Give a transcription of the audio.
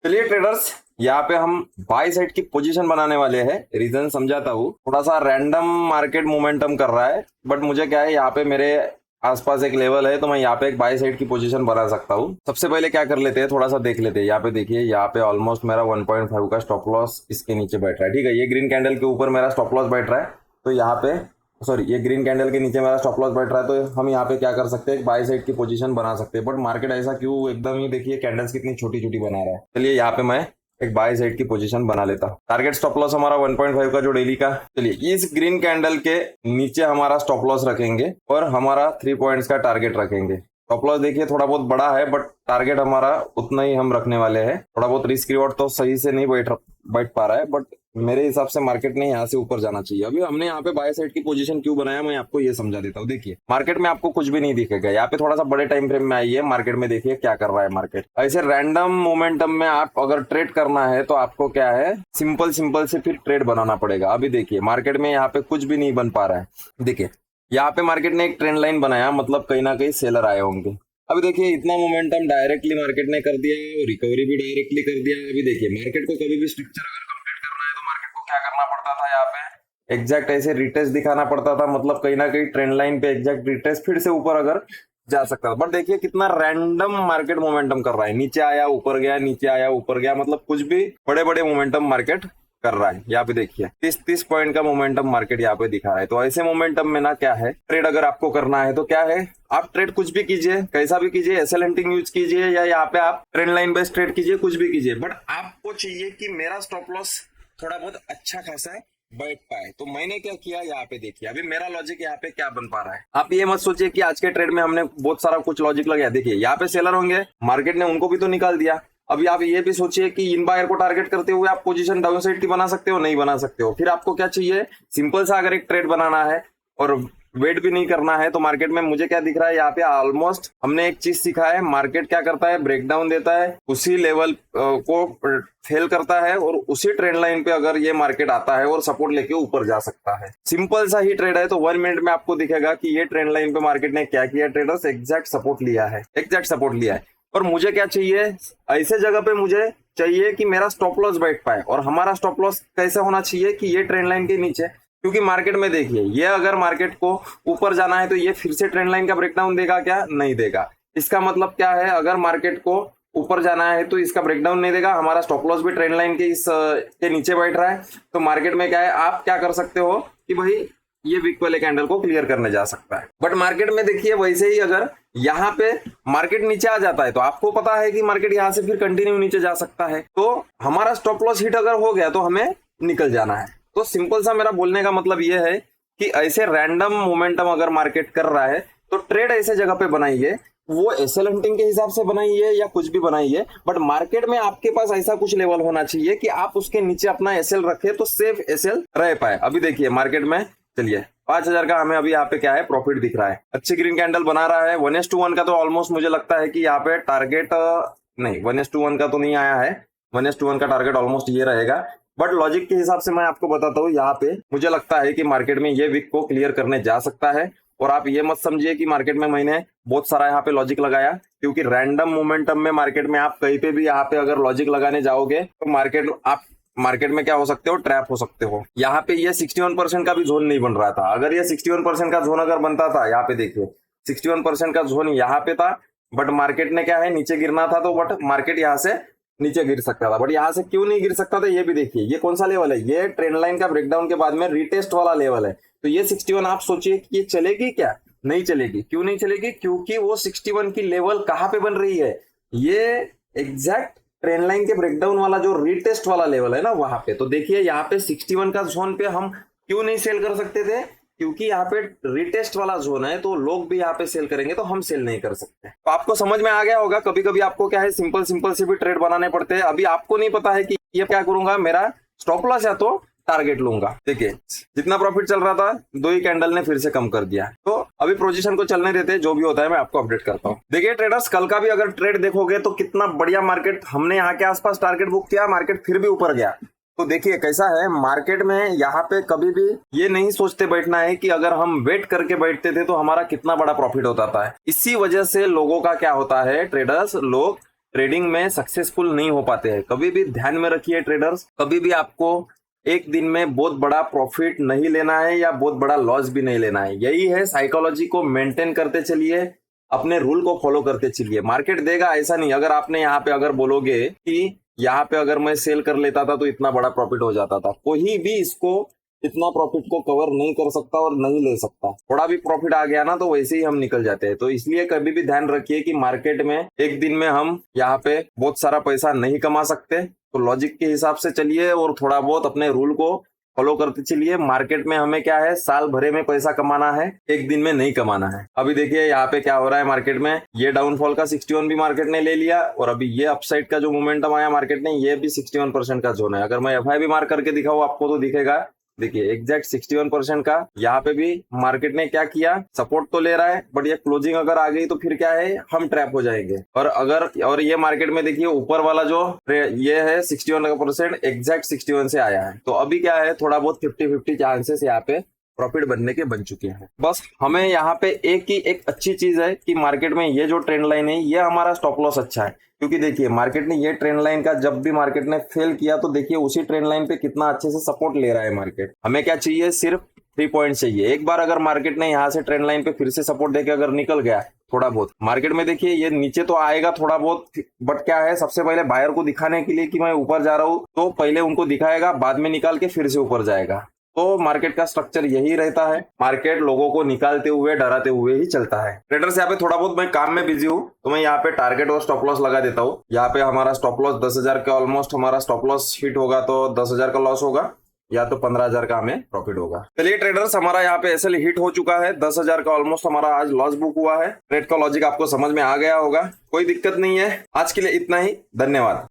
चलिए ट्रेडर्स, यहाँ पे हम बाई साइड की पोजीशन बनाने वाले हैं। रीजन समझाता हूँ। थोड़ा सा रैंडम मार्केट मोमेंटम कर रहा है, बट मुझे क्या है, यहाँ पे मेरे आसपास एक लेवल है तो मैं यहाँ पे एक बाई साइड की पोजीशन बना सकता हूँ। सबसे पहले क्या कर लेते हैं, थोड़ा सा देख लेते हैं। यहाँ पे देखिए, यहाँ पे ऑलमोस्ट मेरा 1.5 का स्टॉप लॉस इसके नीचे बैठ रहा है। ठीक है, ये ग्रीन कैंडल के ऊपर मेरा स्टॉप लॉस बैठ रहा है, तो यहाँ पे सॉरी ये ग्रीन कैंडल के नीचे मेरा स्टॉप लॉस बैठ रहा है, तो हम यहाँ पे क्या कर सकते हैं, एक बाई साइड की पोजीशन बना सकते हैं। बट मार्केट ऐसा क्यों एकदम ही, देखिए कैंडल्स कितनी छोटी छोटी बना रहा है। चलिए यहाँ पे मैं एक बाई साइड की पोजीशन बना लेता हूँ। टारगेट स्टॉप लॉस हमारा 1.5 का जो डेली का। चलिए इस ग्रीन कैंडल के नीचे हमारा स्टॉप लॉस रखेंगे और हमारा 3 पॉइंट्स का टारगेट रखेंगे। स्टॉप लॉस देखिए थोड़ा बहुत बड़ा है, बट टारगेट हमारा उतना ही हम रखने वाले हैं। थोड़ा बहुत रिस्क रिवॉर्ड तो सही से नहीं बैठ पा रहा है, बट मेरे हिसाब से मार्केट ने यहाँ से ऊपर जाना चाहिए। अभी हमने यहाँ पे बाय साइड की पोजीशन क्यों बनाया, मैं आपको ये समझा देता हूँ। देखिए मार्केट में आपको कुछ भी नहीं दिखेगा। यहाँ पे थोड़ा सा बड़े टाइम फ्रेम में आइए, मार्केट में देखिए क्या कर रहा है मार्केट। ऐसे रैंडम मोमेंटम में आप अगर ट्रेड करना है तो आपको क्या है, सिंपल सिंपल से फिर ट्रेड बनाना पड़ेगा। अभी देखिए मार्केट में यहाँ पे कुछ भी नहीं बन पा रहा है। देखिए यहाँ पे मार्केट ने एक ट्रेंड लाइन बनाया, मतलब कहीं ना कहीं सेलर आए होंगे। अभी देखिए इतना मोमेंटम डायरेक्टली मार्केट ने कर दिया और रिकवरी भी डायरेक्टली कर दिया। अभी देखिए मार्केट को कभी भी स्ट्रक्चर अगर कंप्लीट करना है तो मार्केट को क्या करना पड़ता था, यहाँ पे एग्जैक्ट ऐसे रिटेस्ट दिखाना पड़ता था, मतलब कहीं ना कहीं ट्रेंड लाइन पे एग्जैक्ट रिटेस्ट फिर से ऊपर अगर जा सकता था। बट देखिए कितना रैंडम मार्केट मोमेंटम कर रहा है, नीचे आया ऊपर गया, नीचे आया ऊपर गया, मतलब कुछ भी बड़े बड़े मोमेंटम मार्केट कर रहा है। यहाँ पे देखिए 30 पॉइंट का मोमेंटम मार्केट यहाँ पे दिखा रहा है। तो ऐसे मोमेंटम में ना क्या है, ट्रेड अगर आपको करना है तो क्या है, आप ट्रेड कुछ भी कीजिए, कैसा भी कीजिए, एसएल हंटिंग यूज कीजिए या यहाँ पे आप ट्रेंड लाइन बेस्ड ट्रेड कीजिए, कुछ भी कीजिए, बट आपको चाहिए कि मेरा स्टॉप लॉस थोड़ा बहुत अच्छा खासा बैठ पाए। तो मैंने क्या किया, यहाँ पे देखिए अभी मेरा लॉजिक यहाँ पे क्या बन पा रहा है। आप ये मत सोचिए कि आज के ट्रेड में हमने बहुत सारा कुछ लॉजिक लगाया। देखिए यहाँ पे सेलर होंगे, मार्केट ने उनको भी तो निकाल दिया। अभी आप ये भी सोचिए कि इन बायर को टारगेट करते हुए आप पोजीशन डाउन साइड की बना सकते हो, नहीं बना सकते हो। फिर आपको क्या चाहिए, सिंपल सा अगर एक ट्रेड बनाना है और वेट भी नहीं करना है तो मार्केट में मुझे क्या दिख रहा है, यहाँ पे ऑलमोस्ट हमने एक चीज सीखा है, मार्केट क्या करता है, ब्रेकडाउन देता है, उसी लेवल को फेल करता है और उसी ट्रेंड लाइन पे अगर ये मार्केट आता है और सपोर्ट लेके ऊपर जा सकता है। सिंपल सा ही ट्रेड है। तो 1 मिनट में आपको दिखेगा कि ये ट्रेंड लाइन पे मार्केट ने क्या किया, ट्रेडर्स एग्जैक्ट सपोर्ट लिया है, एग्जैक्ट सपोर्ट लिया है। और मुझे क्या चाहिए, ऐसे जगह पे मुझे चाहिए कि मेरा स्टॉप लॉस बैठ पाए। और हमारा स्टॉप लॉस कैसे होना चाहिए कि ये ट्रेंड लाइन के नीचे, क्योंकि मार्केट में देखिए ये अगर मार्केट को ऊपर जाना है तो ये फिर से ट्रेंड लाइन का ब्रेकडाउन देगा क्या, नहीं देगा। इसका मतलब क्या है, अगर मार्केट को ऊपर जाना है तो इसका ब्रेकडाउन नहीं देगा, हमारा स्टॉप लॉस भी ट्रेंड लाइन के इस के नीचे बैठ रहा है। तो मार्केट में क्या है, आप क्या कर सकते हो कि भाई ये वीक वाले कैंडल को क्लियर करने जा सकता है। बट मार्केट में देखिए वैसे ही अगर यहाँ पे मार्केट नीचे आ जाता है तो आपको पता है कि मार्केट यहाँ से फिर कंटिन्यू नीचे जा सकता है। तो हमारा स्टॉप लॉस हिट अगर हो गया तो हमें निकल जाना है। तो सिंपल सा मेरा बोलने का मतलब ये है कि ऐसे रैंडम मोमेंटम अगर मार्केट कर रहा है तो ट्रेड ऐसे जगह पे बनाइए, वो एसएल हंटिंग के हिसाब से बनाइए या कुछ भी बनाइए, बट मार्केट में आपके पास ऐसा कुछ लेवल होना चाहिए कि आप उसके नीचे अपना एसएल रखे तो सेफ एसएल रह पाए। अभी देखिए मार्केट में चलिए 5000 का हमें अभी यहाँ पे क्या है, प्रॉफिट दिख रहा है, अच्छी ग्रीन कैंडल बना रहा है। 1:1 का तो ऑलमोस्ट मुझे लगता है कि यहाँ पे टारगेट नहीं 1:1 का तो नहीं आया है, 1:1 का टारगेट ऑलमोस्ट ये रहेगा। बट लॉजिक के हिसाब से मैं आपको बताता हूँ, यहाँ पे मुझे लगता है कि मार्केट में ये वीक को क्लियर करने जा सकता है। और आप ये मत समझिए कि मार्केट में मैंने बहुत सारा यहाँ पे लॉजिक लगाया, क्योंकि रैंडम मोमेंटम में मार्केट में आप कहीं पे भी यहाँ पे अगर लॉजिक लगाने जाओगे तो मार्केट में क्या हो सकते हो, ट्रैप हो सकते हो। यहाँ पे ये 61% का भी जोन नहीं बन रहा था। अगर ये 61% का जोन अगर बनता था, यहाँ पे देखिए 61% का जोन यहाँ पे था, बट मार्केट ने क्या है, नीचे गिरना था, तो बट मार्केट यहाँ से नीचे गिर सकता था। बट यहाँ से क्यों नहीं गिर सकता था, ये भी देखिए ये कौन सा लेवल है, ये ट्रेंड लाइन का ब्रेकडाउन के बाद में रिटेस्ट वाला लेवल है। तो ये 61 आप सोचिए कि ये चलेगी क्या, नहीं चलेगी। क्यों नहीं चलेगी, क्योंकि वो 61 की लेवल कहाँ पे बन रही है, ये एग्जैक्ट ट्रेंड लाइन के ब्रेकडाउन वाला जो रिटेस्ट वाला लेवल है ना, वहां पे। तो देखिए यहाँ पे 61 का जोन पे हम क्यों नहीं सेल कर सकते थे, क्योंकि यहाँ पे रिटेस्ट वाला जोन है, तो लोग भी यहाँ पे सेल करेंगे तो हम सेल नहीं कर सकते। तो आपको समझ में आ गया होगा। कभी कभी आपको क्या है, सिंपल सिंपल से भी ट्रेड बनाने पड़ते हैं। अभी आपको नहीं पता है कि ये क्या करूंगा, मेरा स्टॉप लॉस या तो टारगेट लूंगा। देखिए जितना प्रॉफिट चल रहा था, 2 ही कैंडल ने फिर से कम कर दिया। तो अभी पोजीशन को चलने देते हैं, जो भी होता है मैं आपको अपडेट करता हूँ। देखिए ट्रेडर्स, कल का भी अगर ट्रेड देखोगे तो कितना बढ़िया मार्केट, हमने यहाँ के आसपास टारगेट बुक किया, मार्केट फिर भी ऊपर गया। तो देखिए कैसा है मार्केट में, यहाँ पे कभी भी ये नहीं सोचते बैठना है कि अगर हम वेट करके बैठते थे तो हमारा कितना बड़ा प्रॉफिट होता था। इसी वजह से लोगों का क्या होता है, ट्रेडर्स लोग ट्रेडिंग में सक्सेसफुल नहीं हो पाते हैं। कभी भी ध्यान में रखिए ट्रेडर्स, कभी भी आपको एक दिन में बहुत बड़ा प्रॉफिट नहीं लेना है या बहुत बड़ा लॉस भी नहीं लेना है। यही है, साइकोलॉजी को मेंटेन करते चलिए, अपने रूल को फॉलो करते चलिए। मार्केट देगा ऐसा नहीं, अगर आपने यहाँ पे अगर बोलोगे कि यहाँ पे अगर मैं सेल कर लेता था तो इतना बड़ा प्रॉफिट हो जाता था, कोई भी इसको इतना प्रॉफिट को कवर नहीं कर सकता और नहीं ले सकता। थोड़ा भी प्रॉफिट आ गया ना तो वैसे ही हम निकल जाते हैं। तो इसलिए कभी भी ध्यान रखिए कि मार्केट में एक दिन में हम यहाँ पे बहुत सारा पैसा नहीं कमा सकते। तो लॉजिक के हिसाब से चलिए और थोड़ा बहुत अपने रूल को फॉलो करते चलिए। मार्केट में हमें क्या है, साल भरे में पैसा कमाना है, एक दिन में नहीं कमाना है। अभी देखिए यहाँ पे क्या हो रहा है मार्केट में, ये डाउनफॉल का 61 भी मार्केट ने ले लिया और अभी ये अपसाइड का जो मोमेंटम आया मार्केट ने, ये भी 61% का जोन है। अगर मैं FI मार्क करके दिखाऊं आपको तो दिखेगा, देखिए एग्जैक्ट 61% का। यहाँ पे भी मार्केट ने क्या किया, सपोर्ट तो ले रहा है बट ये क्लोजिंग अगर आ गई तो फिर क्या है, हम ट्रैप हो जाएंगे। और ये मार्केट में देखिए ऊपर वाला जो ये है 61% एग्जैक्ट 61 से आया है। तो अभी क्या है, थोड़ा बहुत 50-50 चांसेस यहाँ पे प्रॉफिट बनने के बन चुके हैं। बस हमें यहाँ पे एक अच्छी चीज है कि मार्केट में ये जो ट्रेंड लाइन है, ये हमारा स्टॉप लॉस अच्छा है। क्योंकि देखिए मार्केट ने ये ट्रेंड लाइन का जब भी मार्केट ने फेल किया तो देखिए उसी ट्रेंड लाइन पे कितना अच्छे से सपोर्ट ले रहा है मार्केट। हमें क्या चाहिए, सिर्फ 3 पॉइंट चाहिए। एक बार अगर मार्केट ने यहाँ से ट्रेंड लाइन पे फिर से सपोर्ट देके अगर निकल गया थोड़ा बहुत, मार्केट में देखिए ये नीचे तो आएगा थोड़ा बहुत, बट क्या है, सबसे पहले बायर को दिखाने के लिए कि मैं ऊपर जा रहा हूँ, तो पहले उनको दिखाएगा, बाद में निकाल के फिर से ऊपर जाएगा। तो मार्केट का स्ट्रक्चर यही रहता है, मार्केट लोगों को निकालते हुए डराते हुए ही चलता है। ट्रेडर्स यहाँ पे थोड़ा बहुत मैं काम में बिजी हूँ तो मैं यहाँ पे टारगेट और स्टॉप लॉस लगा देता हूँ। यहाँ पे हमारा स्टॉप लॉस 10,000 के ऑलमोस्ट हमारा स्टॉप लॉस हिट होगा तो 10,000 का लॉस होगा या तो 15,000 का हमें प्रॉफिट होगा। चलिए ट्रेडर्स, हमारा यहाँ पे एसएल हिट हो चुका है, 10,000 का ऑलमोस्ट हमारा आज लॉस बुक हुआ है। ट्रेड का लॉजिक आपको समझ में आ गया होगा, कोई दिक्कत नहीं है। आज के लिए इतना ही, धन्यवाद।